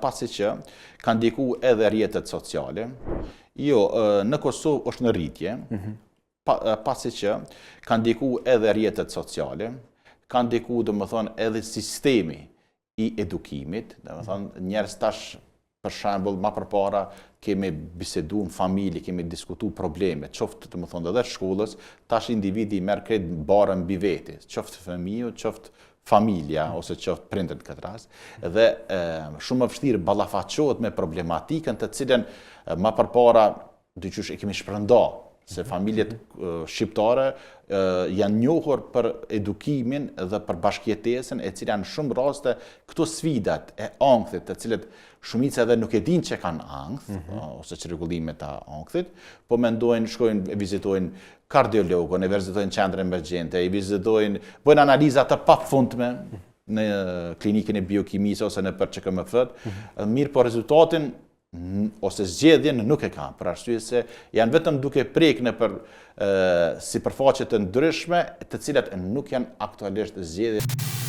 pasi që kanë ndiku edhe rrjetet sociale. Jo, në Kosovë është në rritje, pasi që kanë ndiku edhe rrjetet sociale, kanë ndiku, domethënë, edhe sistemi i edukimit, domethënë, njerëz tash, për shembull, më përpara kemi bisedu në familje, kemi diskutu probleme, qoftë të më thonë edhe shkollës, tash individi merr krejt barën mbi veti, qoftë fëmiu, qoftë familja, ose qoftë prindërit në këtë rast, dhe shumë më vështirë ballafaqohet me problematikën të cilën më përpara dyqysh e kemi shpërnda, se familjet shqiptare janë njohur për edukimin dhe për bashkëjetesën, e cila në shumë raste këto sfidat e ankthit, të cilët shumica edhe nuk e din që kanë ankth, ose çrregullimet e ankthit, po mendojnë, shkojnë, e vizitojnë kardiologun, e vizitojnë qendrën emergjente, e vizitojnë, bëjnë analiza të pafundme në klinikën e biokimisë ose në për QKMF-t, mirë po rezultatin ose zgjedhjen nuk e kanë, për arsye se janë vetëm duke prek në për sipërfaqe të ndryshme, të cilat nuk janë aktualisht zgjedhje.